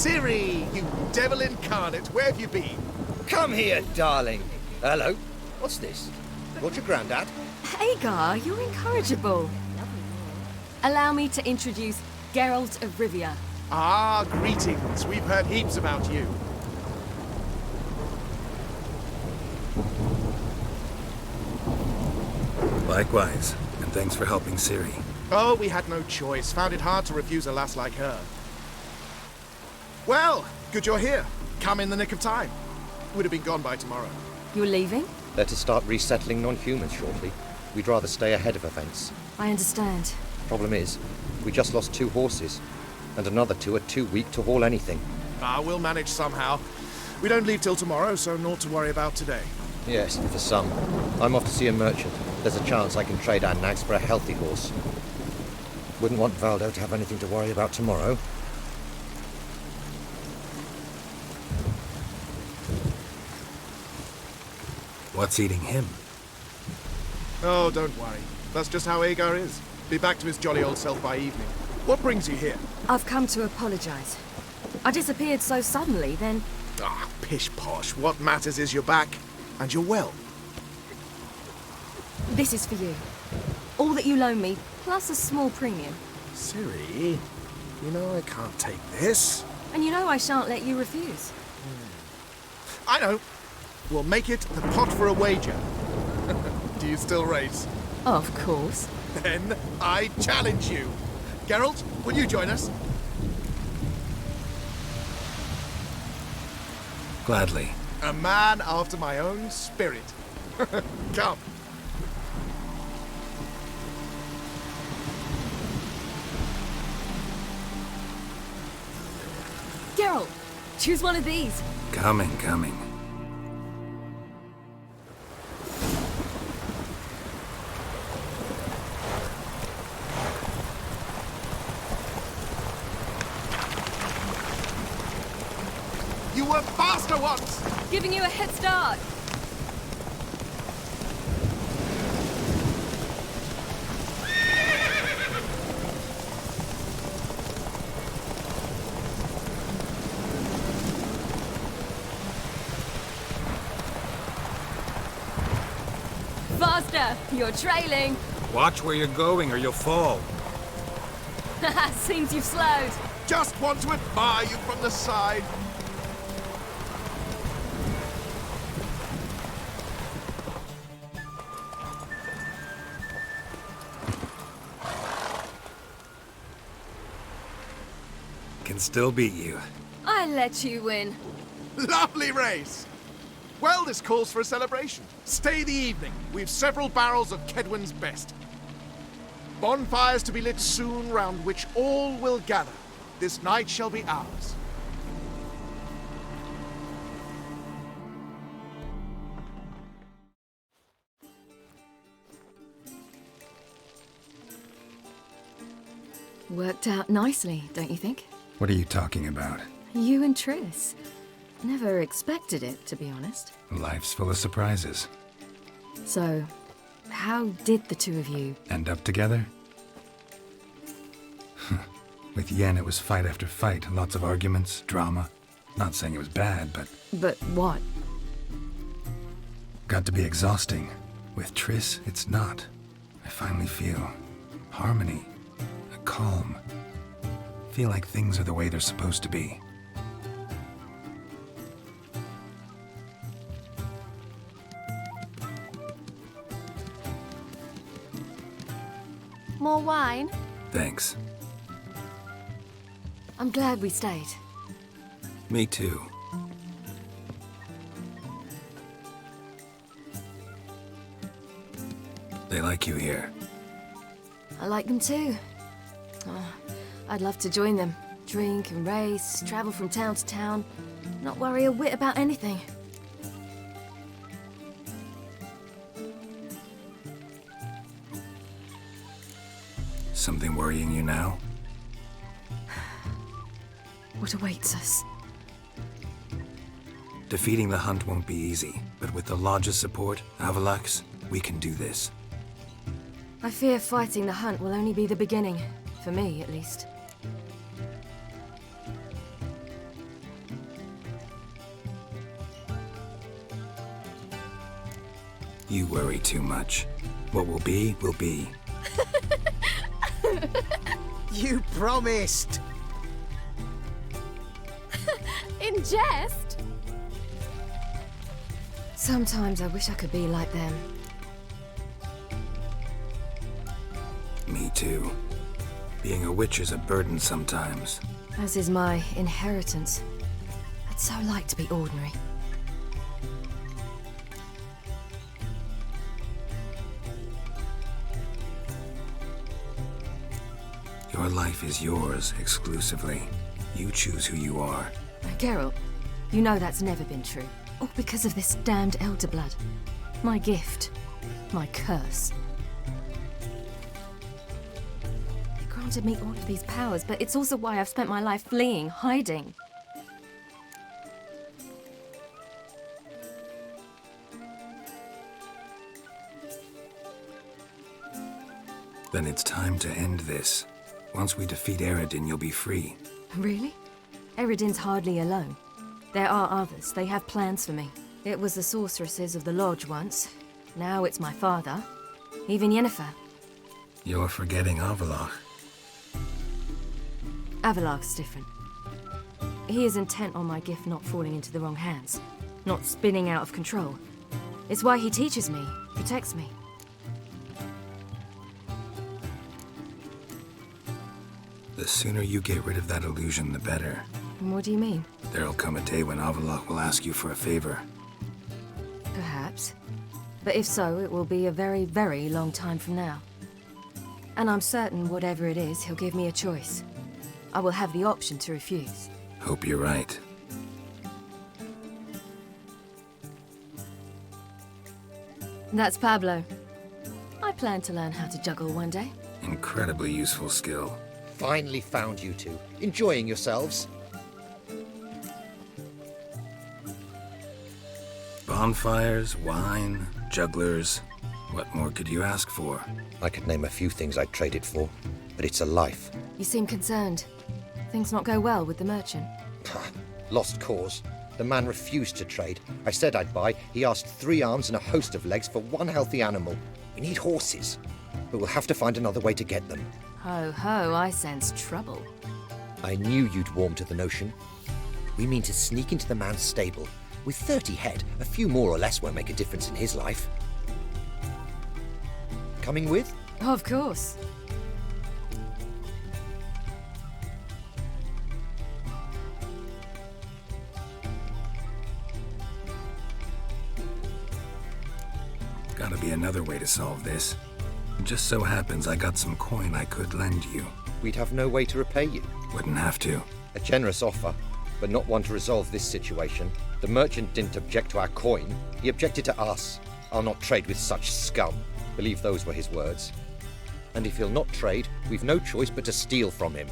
Ciri, you devil incarnate, where have you been? Come here, darling. Hello. What's this? What's your granddad? Hagar, you're incorrigible. Allow me to introduce Geralt of Rivia. Ah, greetings. We've heard heaps about you. Likewise, and thanks for helping Ciri. Oh, we had no choice. Found it hard to refuse a lass like her. Well, good you're here. Come in the nick of time. Would have been gone by tomorrow. You're leaving? They're to start resettling non-humans shortly. We'd rather stay ahead of events. I understand. Problem is, we just lost 2 horses, and another 2 are too weak to haul anything. Ah, we'll manage somehow. We don't leave till tomorrow, so naught to worry about today. Yes, for some. I'm off to see a merchant. There's a chance I can trade our nags for a healthy horse. Wouldn't want Valdo to have anything to worry about tomorrow. What's eating him? Oh, don't worry. That's just how Agar is. Be back to his jolly old self by evening. What brings you here? I've come to apologize. I disappeared so suddenly, then... Ah, pish-posh. What matters is you're back, and you're well. This is for you. All that you loan me, plus a small premium. Ciri, you know I can't take this. And you know I shan't let you refuse. I know. We'll make it the pot for a wager. Do you still race? Of course. Then I challenge you. Geralt, will you join us? Gladly. A man after my own spirit. Come. Geralt, choose one of these. Coming. You were faster once! Giving you a head start. Faster! You're trailing. Watch where you're going or you'll fall. Seems you've slowed. Just want to admire you from the side. Can still beat you. I let you win. Lovely race! Well, this calls for a celebration. Stay the evening. We've several barrels of Kedwen's best. Bonfires to be lit soon, round which all will gather. This night shall be ours. Worked out nicely, don't you think? What are you talking about? You and Triss. Never expected it, to be honest. Life's full of surprises. So, how did the two of you... End up together? With Yen, it was fight after fight. Lots of arguments, drama. Not saying it was bad, but... But what? Got to be exhausting. With Triss, it's not. I finally feel harmony, a calm. Feel like things are the way they're supposed to be. More wine? Thanks. I'm glad we stayed. Me too. They like you here. I like them too. Oh, I'd love to join them. Drink and race, travel from town to town. Not worry a whit about anything. Something worrying you now? What awaits us? Defeating the hunt won't be easy, but with the Lodge's support, Avalax, we can do this. I fear fighting the hunt will only be the beginning. For me, at least. You worry too much. What will be, will be. You promised! In jest? Sometimes I wish I could be like them. Me too. Being a witch is a burden sometimes. As is my inheritance. I'd so like to be ordinary. Your life is yours exclusively. You choose who you are. Geralt, you know that's never been true. All because of this damned elder blood. My gift. My curse. It granted me all of these powers, but it's also why I've spent my life fleeing, hiding. Then it's time to end this. Once we defeat Eredin, you'll be free. Really? Eredin's hardly alone. There are others. They have plans for me. It was the sorceresses of the Lodge once. Now it's my father. Even Yennefer. You're forgetting Avallac'h. Avallac'h's different. He is intent on my gift not falling into the wrong hands. Not spinning out of control. It's why he teaches me, protects me. The sooner you get rid of that illusion, the better. What do you mean? There'll come a day when Avallac'h will ask you for a favor. Perhaps. But if so, it will be a very, very long time from now. And I'm certain whatever it is, he'll give me a choice. I will have the option to refuse. Hope you're right. That's Pablo. I plan to learn how to juggle one day. Incredibly useful skill. Finally found you two. Enjoying yourselves? Bonfires, wine, jugglers. What more could you ask for? I could name a few things I'd trade it for, but it's a life. You seem concerned. Things not go well with the merchant. Lost cause. The man refused to trade. I said I'd buy. He asked 3 arms and a host of legs for one healthy animal. We need horses, but we'll have to find another way to get them. Ho ho, I sense trouble. I knew you'd warm to the notion. We mean to sneak into the man's stable. With 30 head, a few more or less won't make a difference in his life. Coming with? Of course. Gotta be another way to solve this. It just so happens I got some coin I could lend you. We'd have no way to repay you. Wouldn't have to. A generous offer, but not one to resolve this situation. The merchant didn't object to our coin. He objected to us. I'll not trade with such scum. Believe those were his words. And if he'll not trade, we've no choice but to steal from him.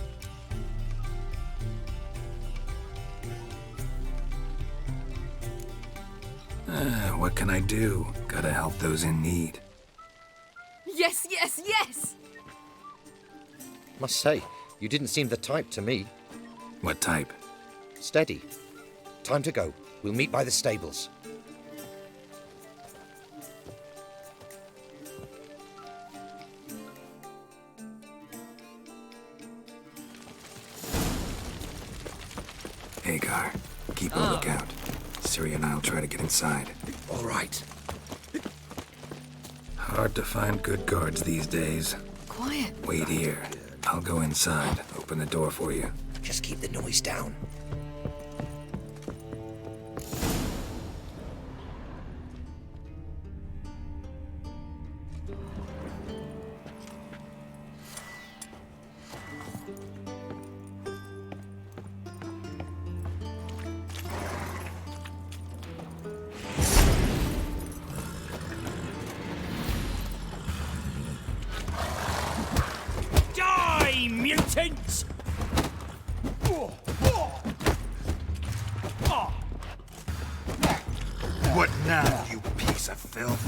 What can I do? Gotta help those in need. Yes, yes, yes! Must say, you didn't seem the type to me. What type? Steady. Time to go. We'll meet by the stables. Hagar, keep a lookout. Ciri and I'll try to get inside. All right. Hard to find good guards these days. Quiet. Wait here. I'll go inside. Open the door for you. Just keep the noise down. Die, mutants! What now, you piece of filth?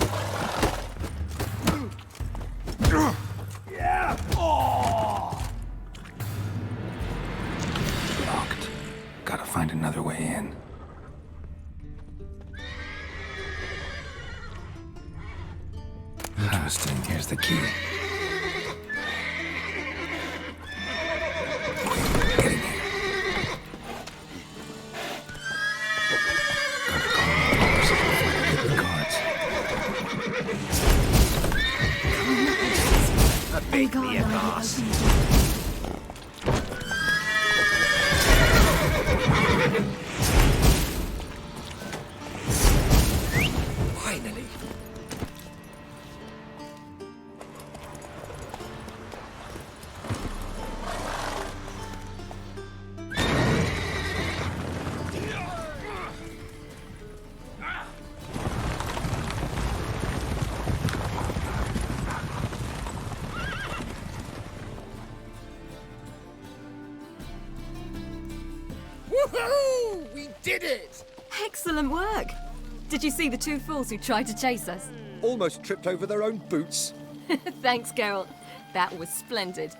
Locked. Gotta find another way in. Here's the key. Get in here. Gotta call all the horses before they get the guards. Beat me a boss. Finally! Woohoo! We did it! Excellent work! Did you see the two fools who tried to chase us? Almost tripped over their own boots. Thanks, Geralt. That was splendid.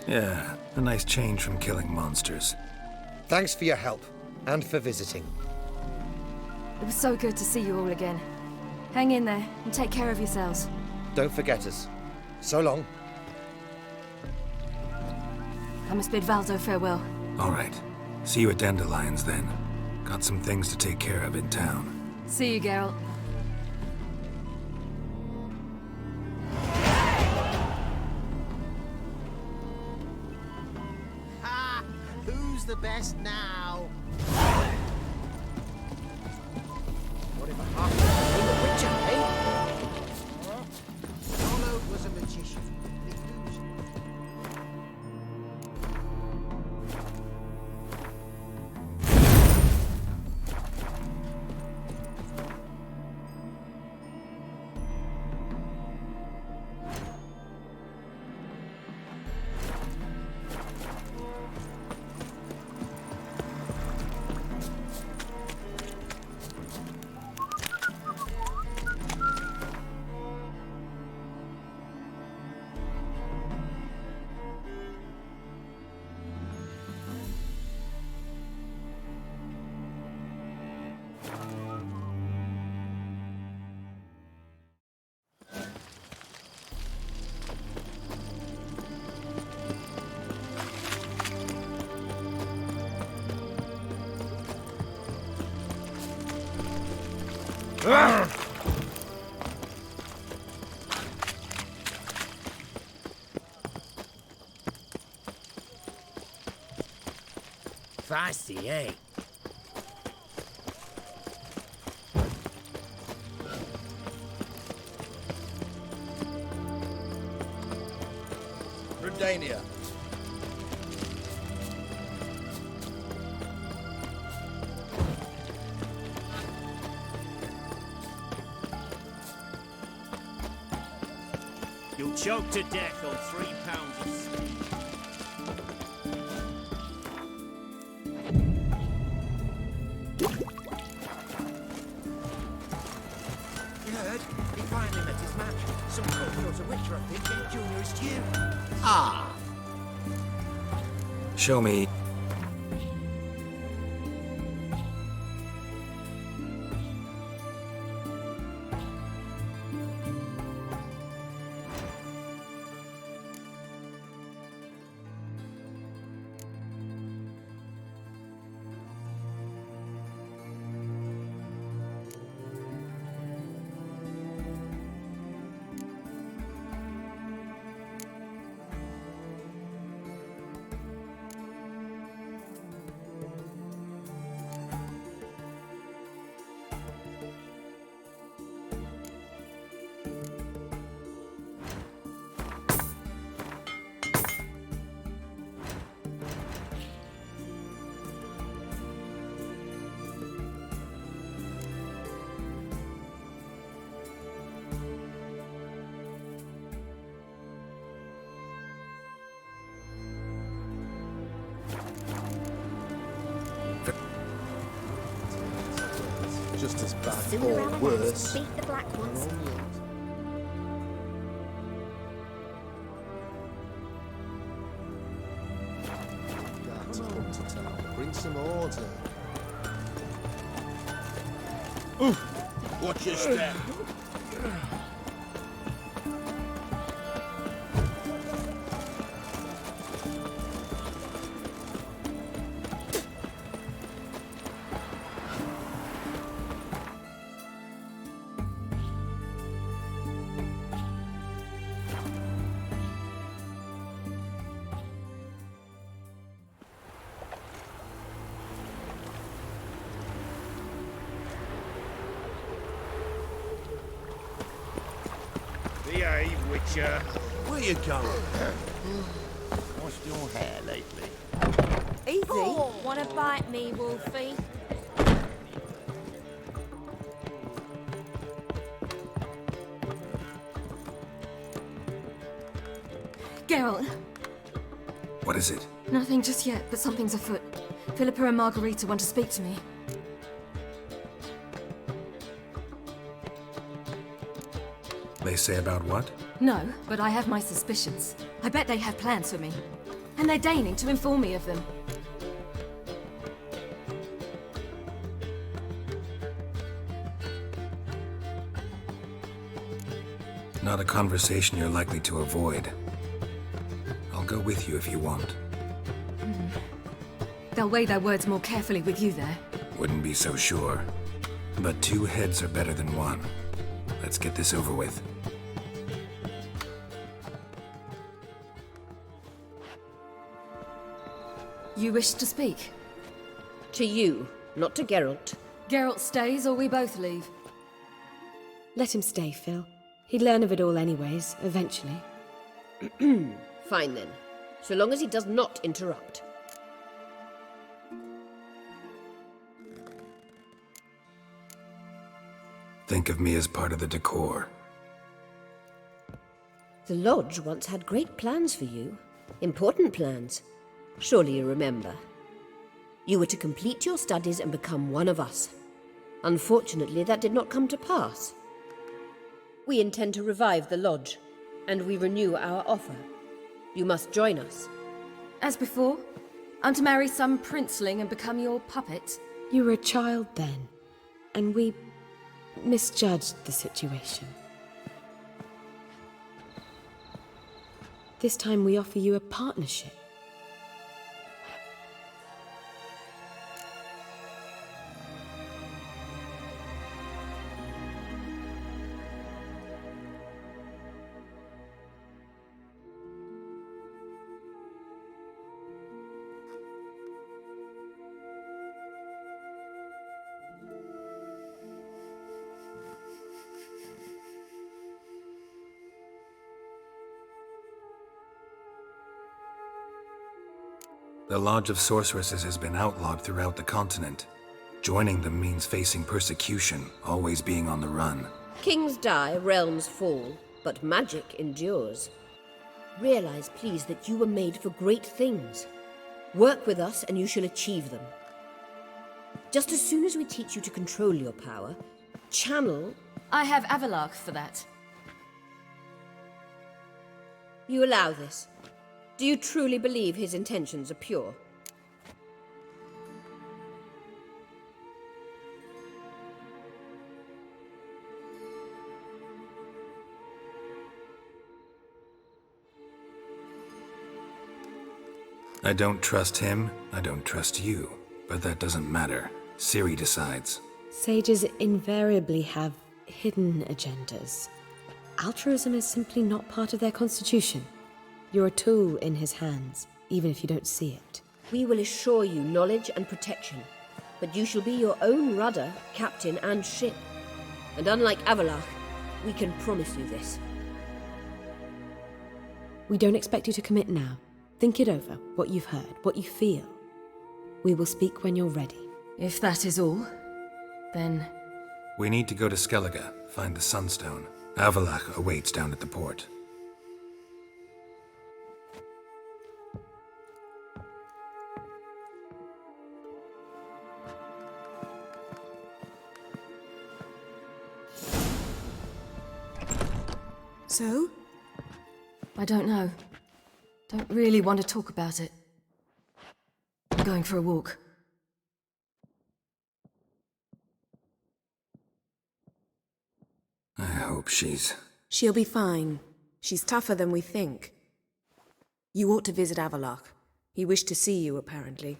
Yeah, a nice change from killing monsters. Thanks for your help, and for visiting. It was so good to see you all again. Hang in there, and take care of yourselves. Don't forget us. So long. I must bid Valdo farewell. All right. See you at Dandelions then. Got some things to take care of in town. See you, Geralt. Ha! Who's the best now? What if I half a witcher, eh? Rollo was a magician. The illusion. Feisty, eh? Redania. You'll choke to death on 3 pounds of steak. You heard? He finally met his match. Some courthouse a witcher, I think, and Junior is due. Ah! Show me. Just as bad Sooner or rather worse. beat the black ones. That's come to town. Bring some order. Oof! Watch your step. Behave, Witcher. Where you going? What's your hair lately? Easy. Wanna bite me, Wolfie? Geralt! What is it? Nothing just yet, but something's afoot. Philippa and Margarita want to speak to me. They say about what? No, but I have my suspicions. I bet they have plans for me. And they're deigning to inform me of them. Not a conversation you're likely to avoid. I'll go with you if you want. They'll weigh their words more carefully with you there. Wouldn't be so sure. But two heads are better than one. Let's get this over with. You wish to speak? To you, not to Geralt. Geralt stays or we both leave. Let him stay, Phil. He'd learn of it all anyways, eventually. Fine then, so long as he does not interrupt. Think of me as part of the decor. The Lodge once had great plans for you. Important plans. Surely you remember. You were to complete your studies and become one of us. Unfortunately, that did not come to pass. We intend to revive the Lodge, and we renew our offer. You must join us. As before, I'm to marry some princeling and become your puppet. You were a child then, and we misjudged the situation. This time we offer you a partnership. The Lodge of Sorceresses has been outlawed throughout the continent. Joining them means facing persecution, always being on the run. Kings die, realms fall, but magic endures. Realize, please, that you were made for great things. Work with us and you shall achieve them. Just as soon as we teach you to control your power, channel... I have Avalach for that. You allow this. Do you truly believe his intentions are pure? I don't trust him, I don't trust you. But that doesn't matter. Ciri decides. Sages invariably have hidden agendas. Altruism is simply not part of their constitution. You're a tool in his hands, even if you don't see it. We will assure you knowledge and protection, but you shall be your own rudder, captain, and ship. And unlike Avalach, we can promise you this. We don't expect you to commit now. Think it over, what you've heard, what you feel. We will speak when you're ready. If that is all, then... We need to go to Skellige, find the Sunstone. Avalach awaits down at the port. So? I don't know. Don't really want to talk about it. I'm going for a walk. hope she's... She'll be fine. She's tougher than we think. You ought to visit Avalok. He wished to see you, apparently.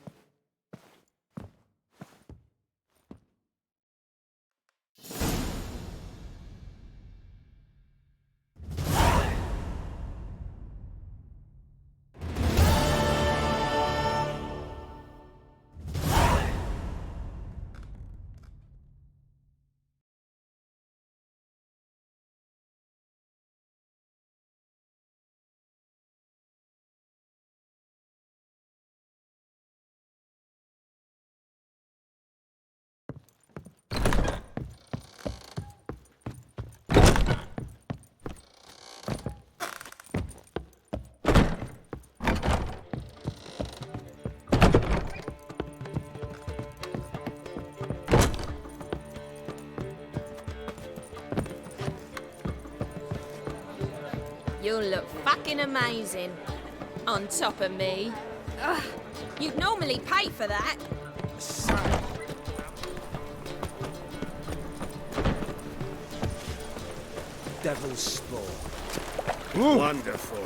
You'll look fucking amazing. On top of me. Ugh, you'd normally pay for that. Devil's Spore. Wonderful.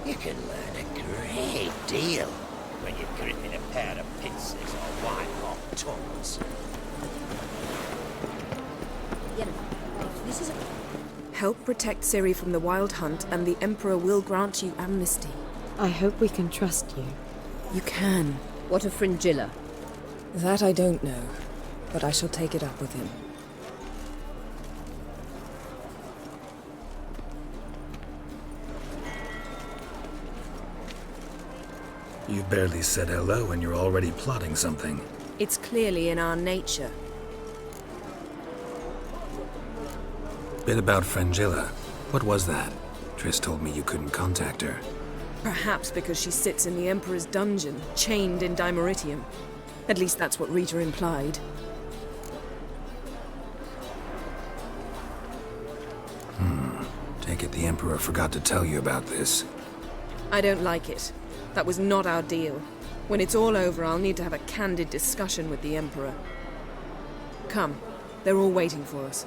You can learn a great deal when you're gripping a pair of pincers or white-hot tongues. This is a... Help protect Ciri from the Wild Hunt, and the Emperor will grant you amnesty. I hope we can trust you. You can. What of Fringilla? That I don't know, but I shall take it up with him. You barely said hello and you're already plotting something. It's clearly in our nature. Bit about Fringilla. What was that? Triss told me you couldn't contact her. Perhaps because she sits in the Emperor's dungeon, chained in Dimeritium. At least that's what Rita implied. Take it the Emperor forgot to tell you about this. I don't like it. That was not our deal. When it's all over, I'll need to have a candid discussion with the Emperor. Come, they're all waiting for us.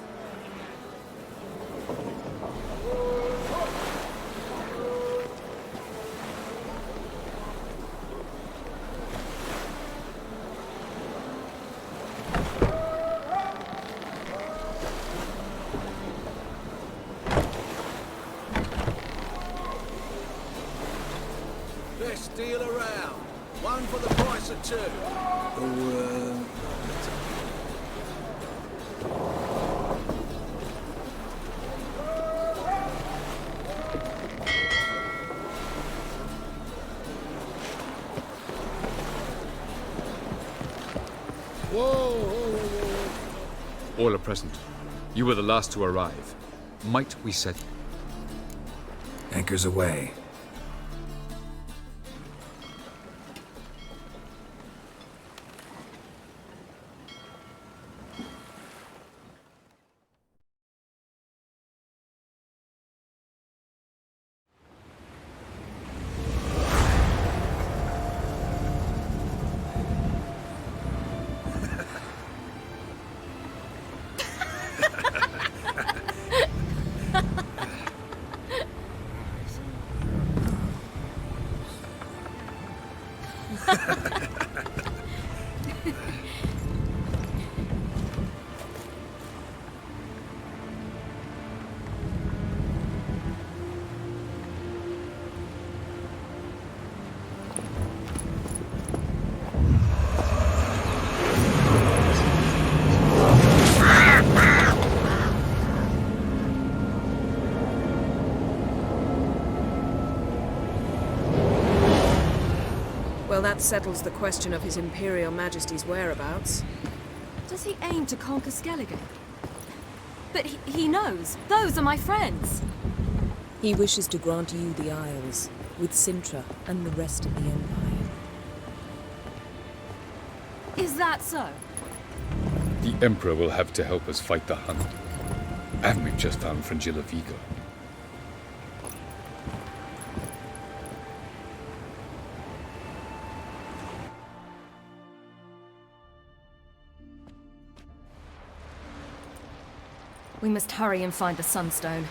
Best deal around. One for the price of two. All are present. You were the last to arrive. Might we set... Anchors away. Well, that settles the question of His Imperial Majesty's whereabouts. Does he aim to conquer Skellige? But he knows. Those are my friends. He wishes to grant you the Isles, with Sintra and the rest of the Empire. Is that so? The Emperor will have to help us fight the Hunt. And we've just found Fringilla Vigo. We must hurry and find the Sunstone.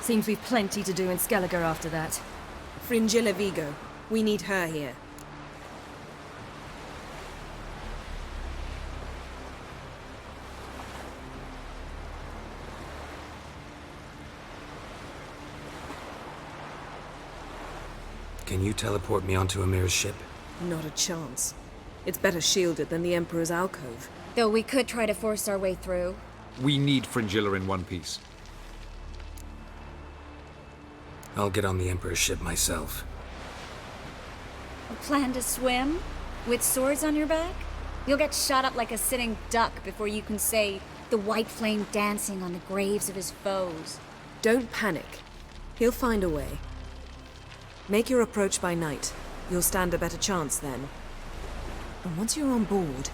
Seems we've plenty to do in Skellige after that. Fringilla Vigo. We need her here. Can you teleport me onto Amir's ship? Not a chance. It's better shielded than the Emperor's alcove. Though we could try to force our way through. We need Fringilla in one piece. I'll get on the Emperor's ship myself. A plan to swim? With swords on your back? You'll get shot up like a sitting duck before you can say the white flame dancing on the graves of his foes. Don't panic. He'll find a way. Make your approach by night. You'll stand a better chance then. And once you're on board,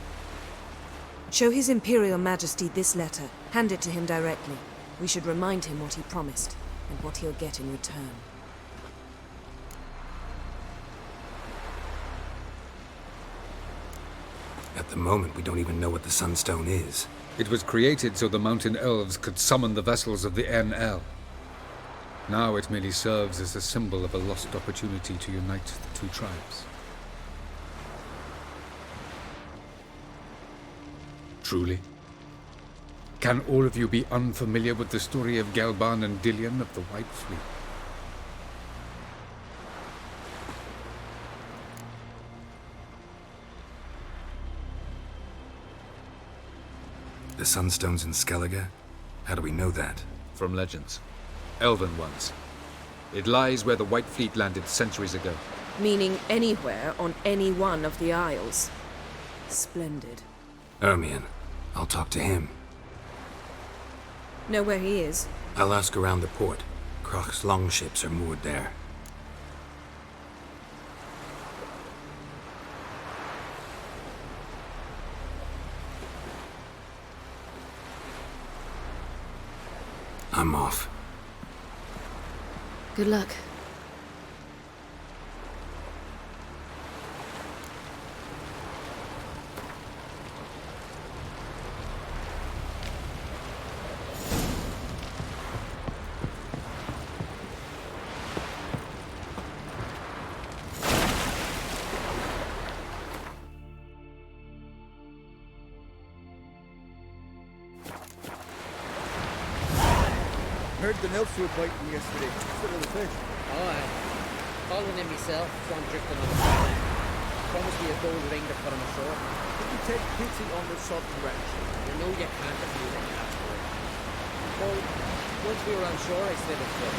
show His Imperial Majesty this letter. Hand it to him directly. We should remind him what he promised, and what he'll get in return. At the moment, we don't even know what the Sunstone is. It was created so the mountain elves could summon the vessels of the NL. Now it merely serves as a symbol of a lost opportunity to unite the two tribes. Truly? Can all of you be unfamiliar with the story of Gelban and Dillion of the White Fleet? The Sunstone's in Skellige? How do we know that? From legends. Elven ones. It lies where the White Fleet landed centuries ago. Meaning anywhere on any one of the Isles. Splendid. Ermion. I'll talk to him. Know where he is? I'll ask around the port. Croc's longships are moored there. I'm off. Good luck. Heard the nymphs were biting yesterday. Still in the fish. Oh, aye. Following him myself, so I'm drifting on the side. Promised me a gold ring to put him ashore. Did you take pity on the sudden wretch? You know you can't if you didn't ask for it. Well, once we were on shore, I slid his foot.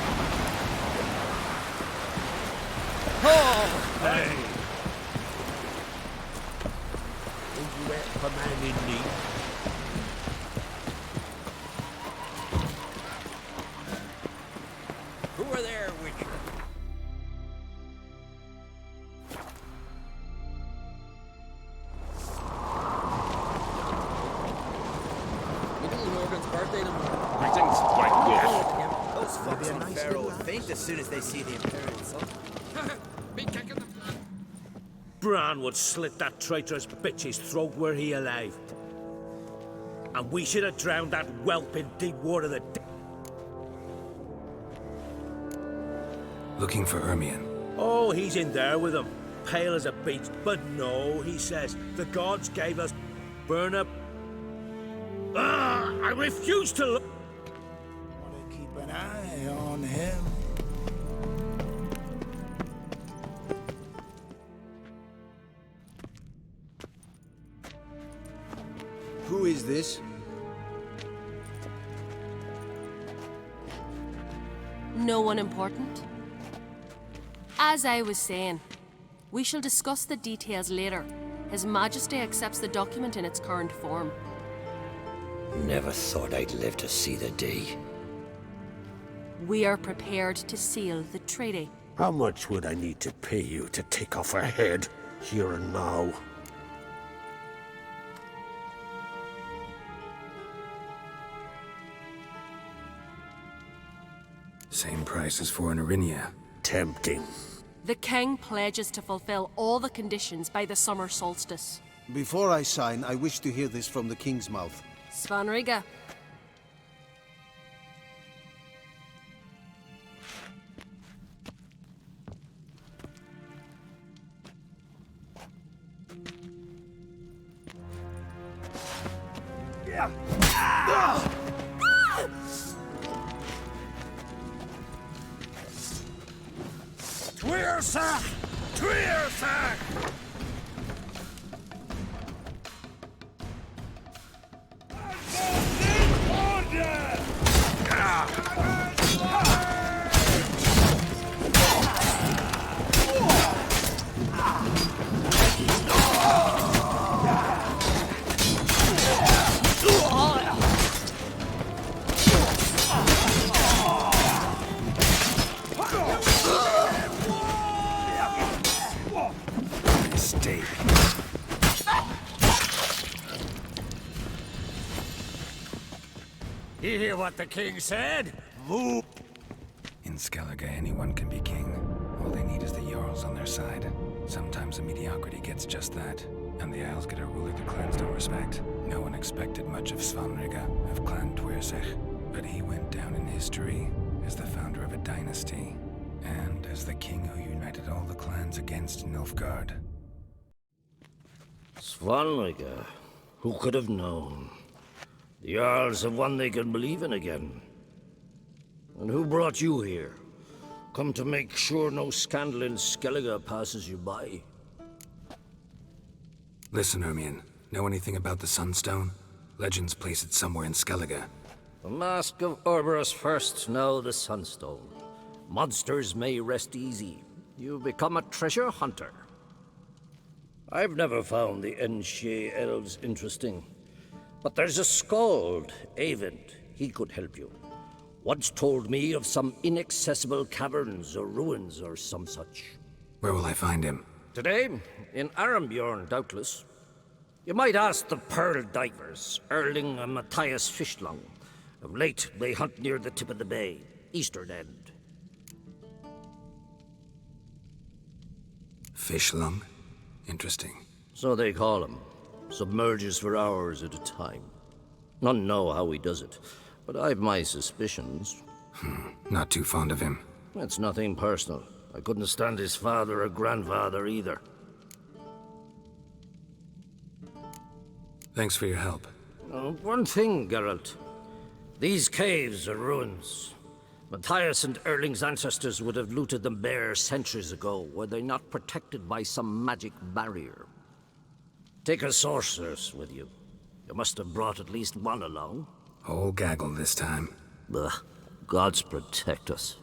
Oh! Hey! Did you help a man in need? Who are there with you? Little Morgan's birthday tomorrow. Greetings, White Wolf. Those fucks on Pharaoh will faint as soon as they see the appearance. Be kicking them. Bran would slit that traitorous bitch's throat were he alive. And we should have drowned that whelp in deep water the Looking for Ermion. Oh, he's in there with them, pale as a beast. But no, he says, the gods gave us burn up. Ah, I refuse to look. Want to keep an eye on him. Who is this? No one important. As I was saying, we shall discuss the details later. His Majesty accepts the document in its current form. Never thought I'd live to see the day. We are prepared to seal the treaty. How much would I need to pay you to take off her head, here and now? Same price as for an Arinia. Tempting. The King pledges to fulfill all the conditions by the summer solstice. Before I sign, I wish to hear this from the king's mouth. Svanriga. Tweersach! Tweersach! Mistake. You hear what the king said? Move! In Skellige, anyone can be king. All they need is the Jarls on their side. Sometimes a mediocrity gets just that, and the Isles get a ruler the clans don't respect. No one expected much of Svanrige, of Clan Tweersach, but he went down in history as the founder of a dynasty, and as the king who united all the clans against Nilfgaard. Svanrige, who could have known? The Jarls have one they can believe in again. And who brought you here? Come to make sure no scandal in Skellige passes you by. Listen, Ermion. Know anything about the Sunstone? Legends place it somewhere in Skellige. The Mask of Orberus first, now the Sunstone. Monsters may rest easy. You've become a treasure hunter. I've never found the Enshe elves interesting. But there's a skald, Eyvind. He could help you. Once told me of some inaccessible caverns or ruins or some such. Where will I find him? Today, in Arambjorn, doubtless. You might ask the Pearl Divers, Erling and Matthias Fishlung. Of late, they hunt near the tip of the bay, eastern end. Fishlung? Interesting. So they call him. Submerges for hours at a time. None know how he does it, but I've my suspicions. Not too fond of him. It's nothing personal. I couldn't stand his father or grandfather either. Thanks for your help. One thing, Geralt. These caves are ruins. Matthias and Erling's ancestors would have looted them bare centuries ago, were they not protected by some magic barrier. Take a sorceress with you. You must have brought at least one along. Whole gaggle this time. Ugh. Gods protect us.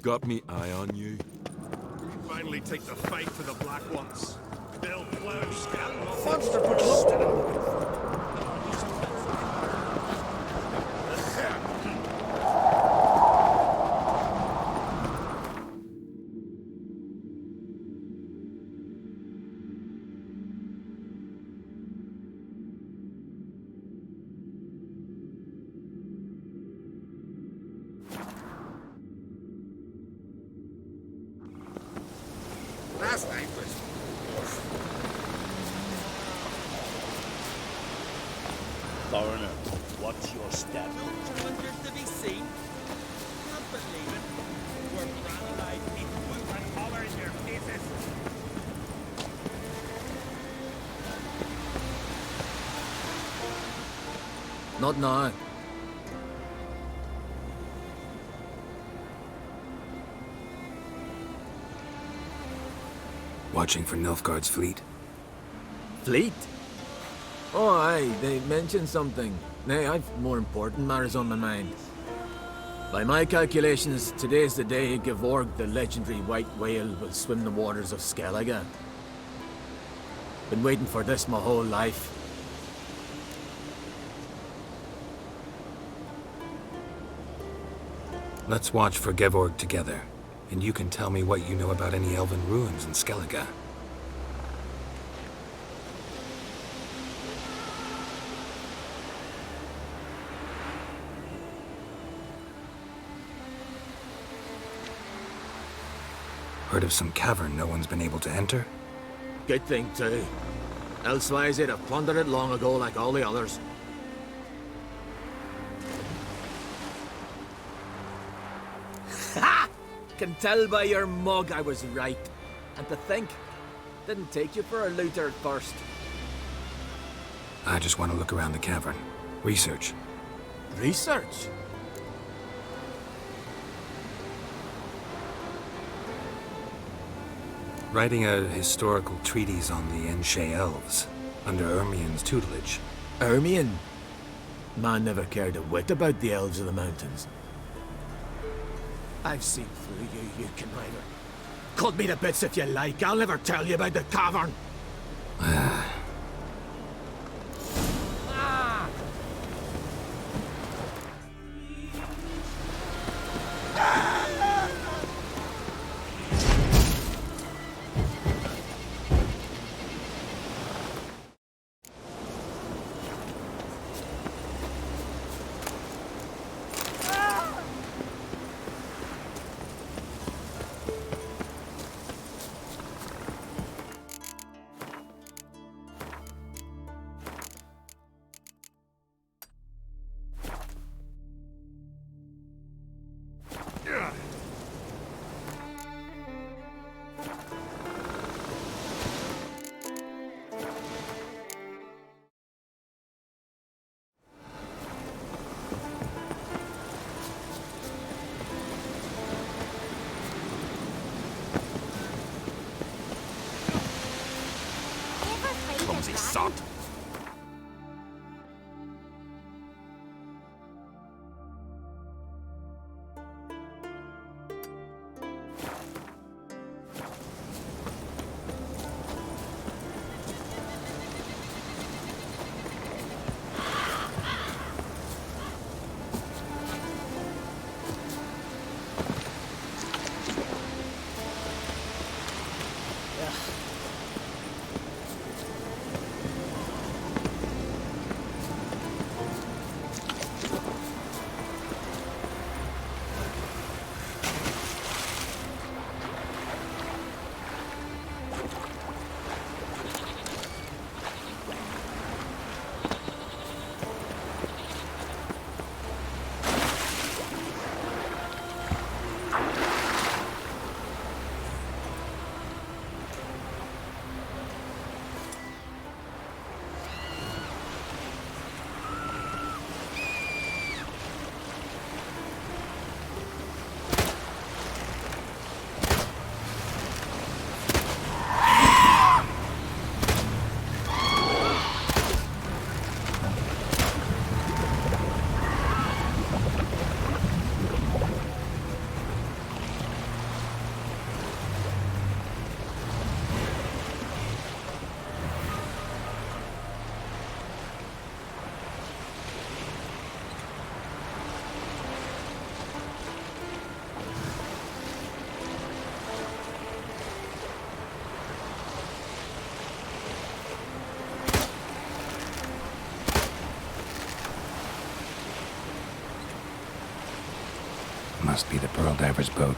Got me eye on you. Finally take the fight to the Black Ones. They'll blow scandal. Monster put looked at him. Last night was... Foreigner, what's your step? No wonders to be seen. Can't believe it. We're brand-alive people with one collar in your faces. Not now. Watching for Nilfgaard's fleet? Fleet? Oh, aye, they mentioned something. Nay, I've more important matters on my mind. By my calculations, today's the day Gevorg, the legendary white whale, will swim the waters of Skellige. Been waiting for this my whole life. Let's watch for Gevorg together, and you can tell me what you know about any elven ruins in Skellige. Heard of some cavern no one's been able to enter? Good thing, too. Elsewise, they'd have plundered it long ago like all the others. Ha! Can tell by your mug I was right. And to think, didn't take you for a looter at first. I just want to look around the cavern. Research. Research? Writing a historical treatise on the Enshe elves, under Ermien's tutelage. Ermien? Man never cared a whit about the elves of the mountains. I've seen through you, you conniver. Cut me to bits if you like, I'll never tell you about the cavern. Clumsy sod. Must be the Pearl Diver's boat.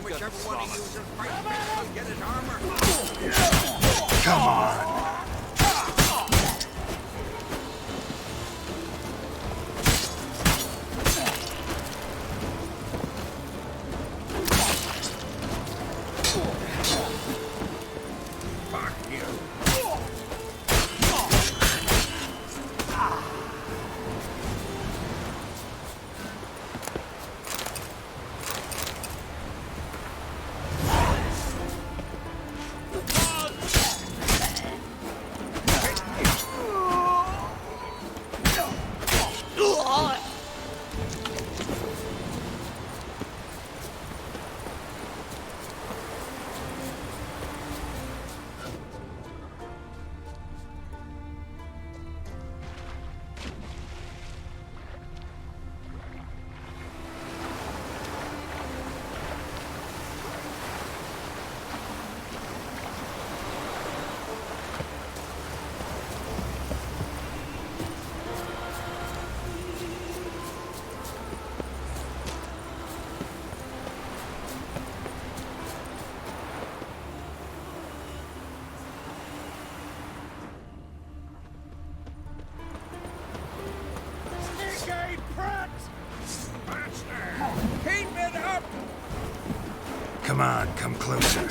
Whichever one of you is fighting best will get his armor. Come on! Come on, come closer.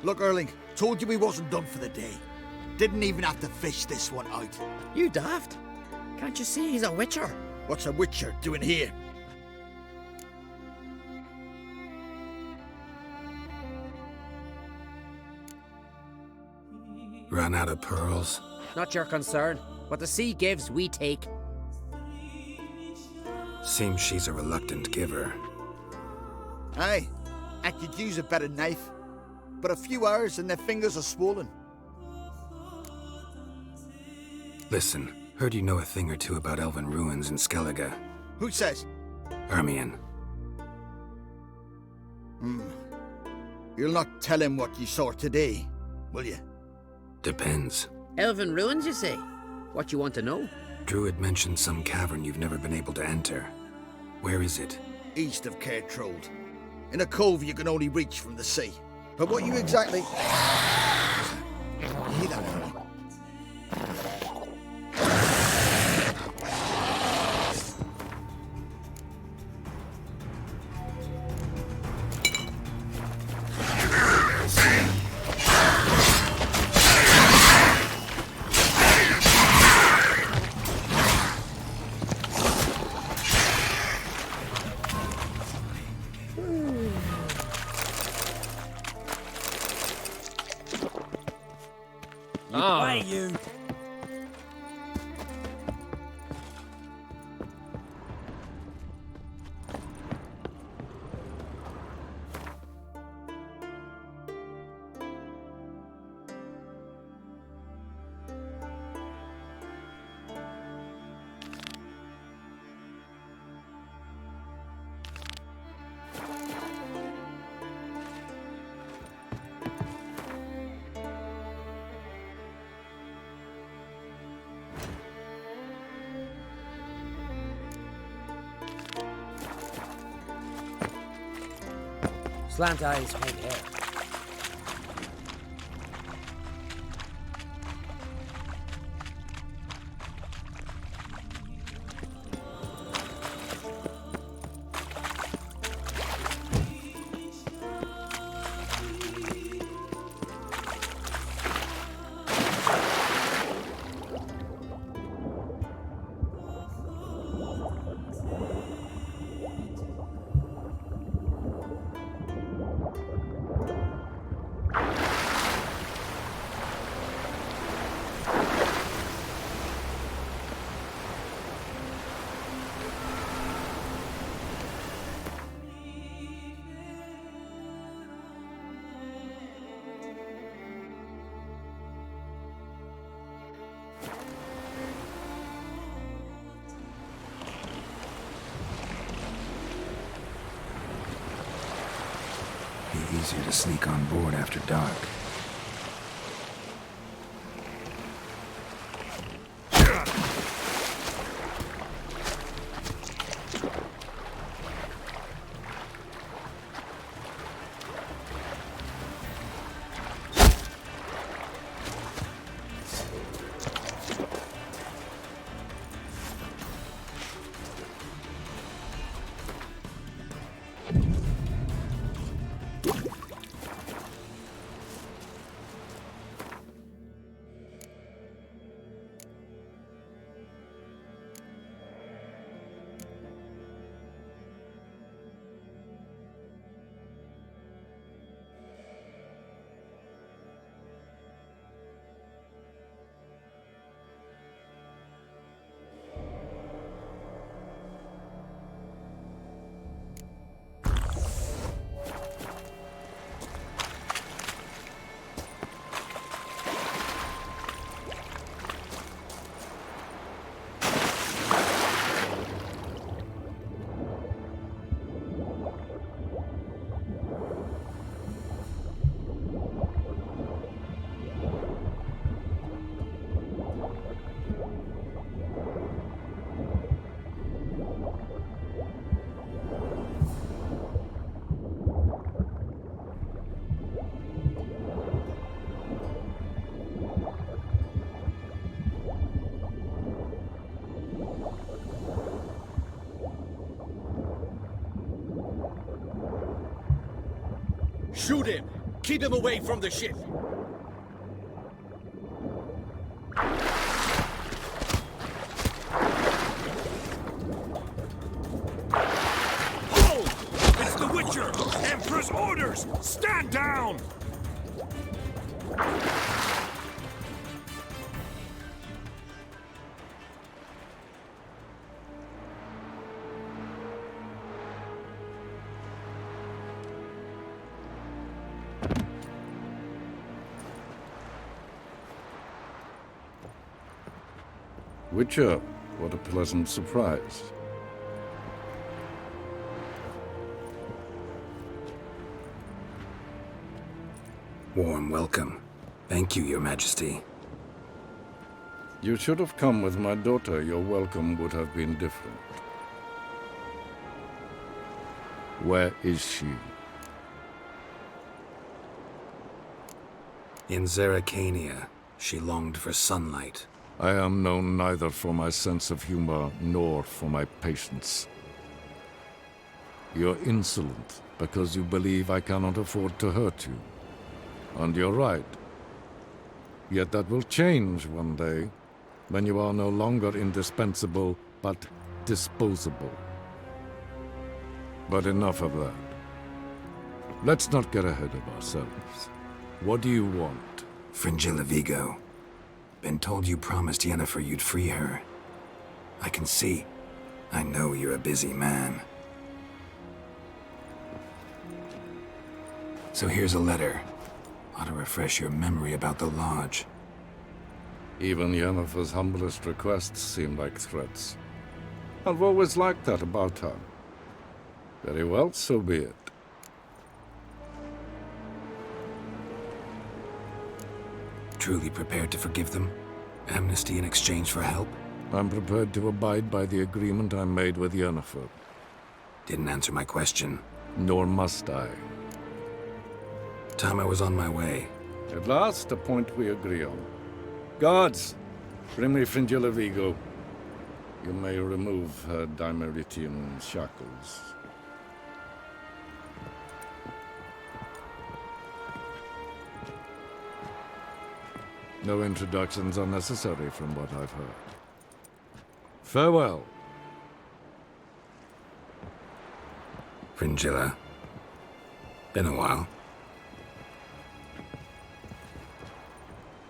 Look, Erling, told you we wasn't done for the day. Didn't even have to fish this one out. You daft? Can't you see he's a witcher? What's a witcher doing here? Run out of pearls? Not your concern. What the sea gives, we take. Seems she's a reluctant giver. Aye, I could use a better knife. But a few hours and their fingers are swollen. Listen, heard you know a thing or two about elven ruins in Skellige. Who says? Ermion. You'll not tell him what you saw today, will you? Depends. Elven ruins, you say? What you want to know? Druid mentioned some cavern you've never been able to enter. Where is it? East of Caer Trold. In a cove you can only reach from the sea. But what you exactly... You hear that, Ernie? Why you? Slant eyes, white hair. Be easier to sneak on board after dark. Shoot him! Keep him away from the ship! Hold! It's the Witcher! Emperor's orders! Stand down! Witcher, what a pleasant surprise. Warm welcome. Thank you, Your Majesty. You should have come with my daughter. Your welcome would have been different. Where is she? In Zeracania, she longed for sunlight. I am known neither for my sense of humor nor for my patience. You're insolent because you believe I cannot afford to hurt you. And you're right. Yet that will change one day, when you are no longer indispensable, but disposable. But enough of that. Let's not get ahead of ourselves. What do you want? Fringilla Vigo. Been told you promised Yennefer you'd free her. I can see. I know you're a busy man. So here's a letter. Ought to refresh your memory about the Lodge. Even Yennefer's humblest requests seem like threats. I've always liked that about her. Very well, so be it. Truly prepared to forgive them? Amnesty in exchange for help? I'm prepared to abide by the agreement I made with Yennefer. Didn't answer my question. Nor must I. Time I was on my way. At last, a point we agree on. Guards, bring me Fringilla Vigo. You may remove her Dimeritian shackles. No introductions are necessary from what I've heard. Farewell. Fringilla. Been a while.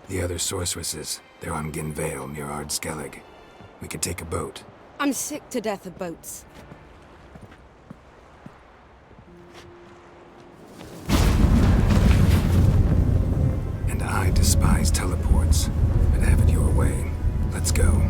The other sorceresses, they're on Ginvale near Ardskellig. We could take a boat. I'm sick to death of boats. And I despise teleports, but have it your way. Let's go.